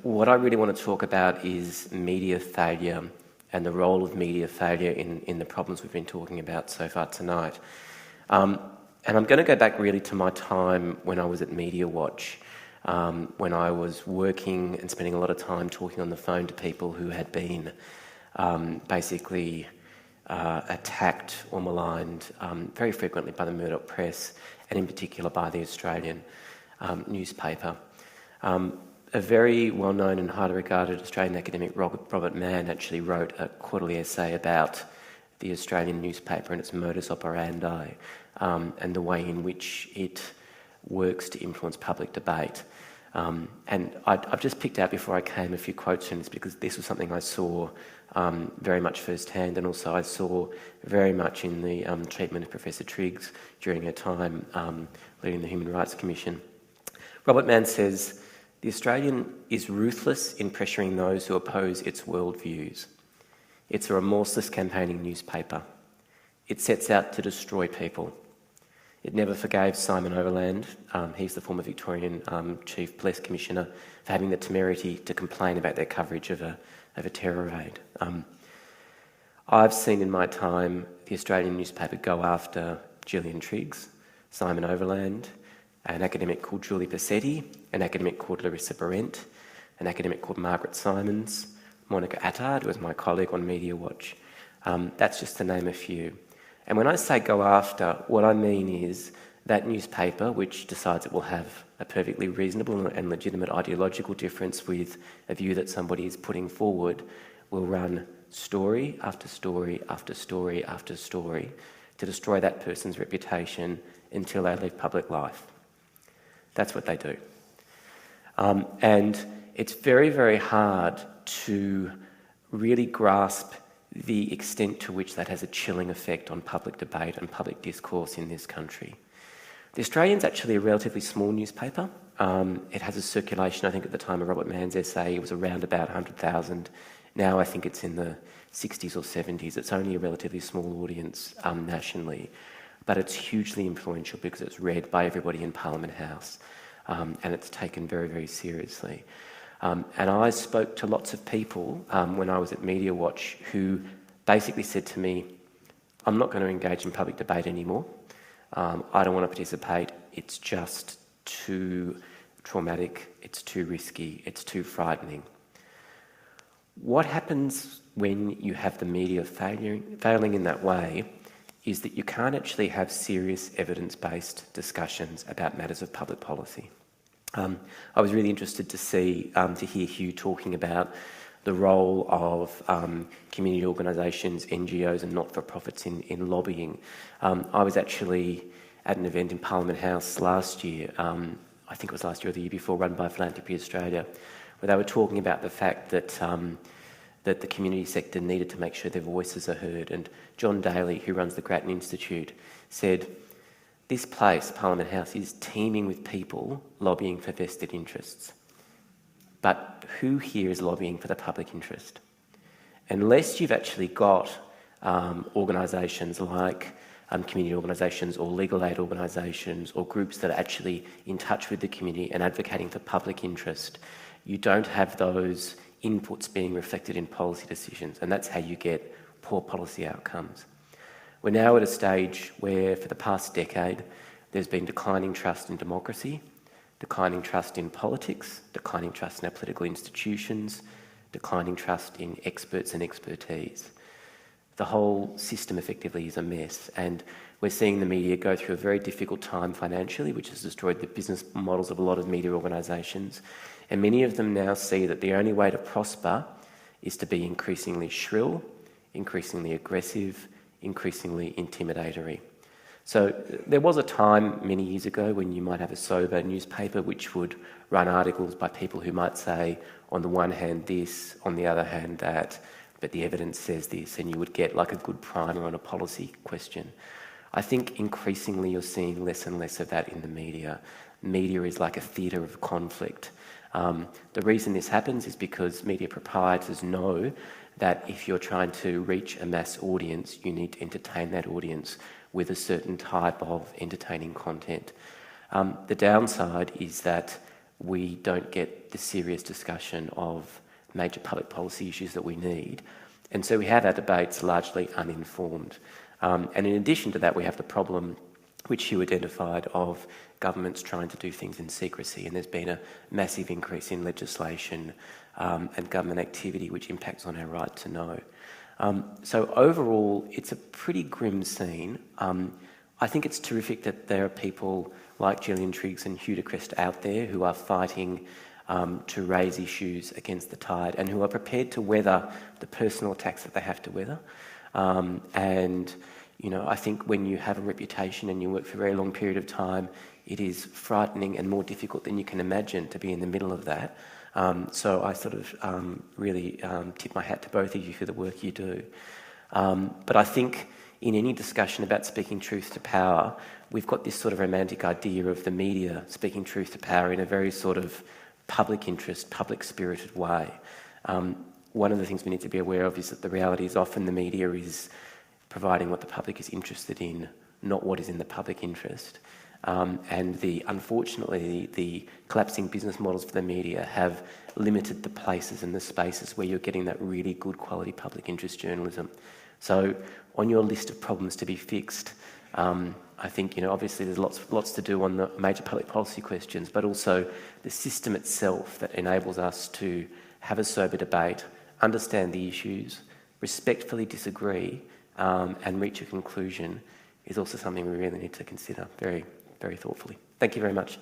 what I really want to talk about is media failure and the role of media failure in the problems we've been talking about so far tonight. And I'm going to go back really to my time when I was at Media Watch, when I was working and spending a lot of time talking on the phone to people who had been basically attacked or maligned very frequently by the Murdoch press, and in particular by the Australian newspaper. A very well-known and highly regarded Australian academic, Robert Mann, actually wrote a quarterly essay about the Australian newspaper and its modus operandi, and the way in which it works to influence public debate. And I've just picked out before I came a few quotes from this because this was something I saw very much firsthand, and also I saw very much in the treatment of Professor Triggs during her time leading the Human Rights Commission. Robert Mann says, "The Australian is ruthless in pressuring those who oppose its worldviews. It's a remorseless campaigning newspaper. It sets out to destroy people. It never forgave Simon Overland, he's the former Victorian Chief Police Commissioner, for having the temerity to complain about their coverage of a terror raid. I've seen in my time the Australian newspaper go after Gillian Triggs, Simon Overland, an academic called Julie Passetti, an academic called Larissa Berent, an academic called Margaret Simons, Monica Attard, who was my colleague on Media Watch. That's just to name a few. And when I say go after, what I mean is that newspaper, which decides it will have a perfectly reasonable and legitimate ideological difference with a view that somebody is putting forward, will run story after story after story after story to destroy that person's reputation until they leave public life. That's what they do. And it's very, very hard to really grasp the extent to which that has a chilling effect on public debate and public discourse in this country. The Australian's actually a relatively small newspaper. It has a circulation, I think at the time of Robert Mann's essay, it was around about 100,000. Now I think it's in the 60s or 70s. It's only a relatively small audience nationally, but it's hugely influential because it's read by everybody in Parliament House, and it's taken very, very seriously. And I spoke to lots of people when I was at Media Watch who basically said to me, I'm not going to engage in public debate anymore. I don't want to participate. It's just too traumatic. It's too risky. It's too frightening. What happens when you have the media failing in that way is that you can't actually have serious evidence-based discussions about matters of public policy. I was really interested to hear Hugh talking about the role of community organisations, NGOs and not-for-profits in lobbying. I was actually at an event in Parliament House last year, I think it was last year or the year before, run by Philanthropy Australia, where they were talking about the fact that that the community sector needed to make sure their voices are heard. And John Daly, who runs the Grattan Institute, said, this place, Parliament House, is teeming with people lobbying for vested interests. But who here is lobbying for the public interest? Unless you've actually got organisations like community organisations or legal aid organisations or groups that are actually in touch with the community and advocating for public interest, you don't have those inputs being reflected in policy decisions, and that's how you get poor policy outcomes. We're now at a stage where, for the past decade, there's been declining trust in democracy, declining trust in politics, declining trust in our political institutions, declining trust in experts and expertise. The whole system effectively is a mess, and we're seeing the media go through a very difficult time financially, which has destroyed the business models of a lot of media organisations, and many of them now see that the only way to prosper is to be increasingly shrill, increasingly aggressive, increasingly intimidatory. So there was a time many years ago when you might have a sober newspaper which would run articles by people who might say, on the one hand this, on the other hand that, but the evidence says this, and you would get like a good primer on a policy question. I think increasingly you're seeing less and less of that in the media. Media is like a theatre of conflict. The reason this happens is because media proprietors know that if you're trying to reach a mass audience, you need to entertain that audience with a certain type of entertaining content. The downside is that we don't get the serious discussion of major public policy issues that we need. And so we have our debates largely uninformed. And in addition to that, we have the problem, which you identified, of governments trying to do things in secrecy. And there's been a massive increase in legislation and government activity which impacts on our right to know. So overall, it's a pretty grim scene. I think it's terrific that there are people like Gillian Triggs and Hugh de Crest out there who are fighting to raise issues against the tide and who are prepared to weather the personal attacks that they have to weather. And, you know, I think when you have a reputation and you work for a very long period of time, it is frightening and more difficult than you can imagine to be in the middle of that. So I sort of really tip my hat to both of you for the work you do. But I think in any discussion about speaking truth to power, we've got this sort of romantic idea of the media speaking truth to power in a very sort of public interest, public-spirited way. One of the things we need to be aware of is that the reality is often the media is providing what the public is interested in, not what is in the public interest. And unfortunately, the collapsing business models for the media have limited the places and the spaces where you're getting that really good quality public interest journalism. So on your list of problems to be fixed, I think, you know, obviously there's lots to do on the major public policy questions, but also the system itself that enables us to have a sober debate, understand the issues, respectfully disagree, and reach a conclusion is also something we really need to consider very, very thoughtfully. Thank you very much.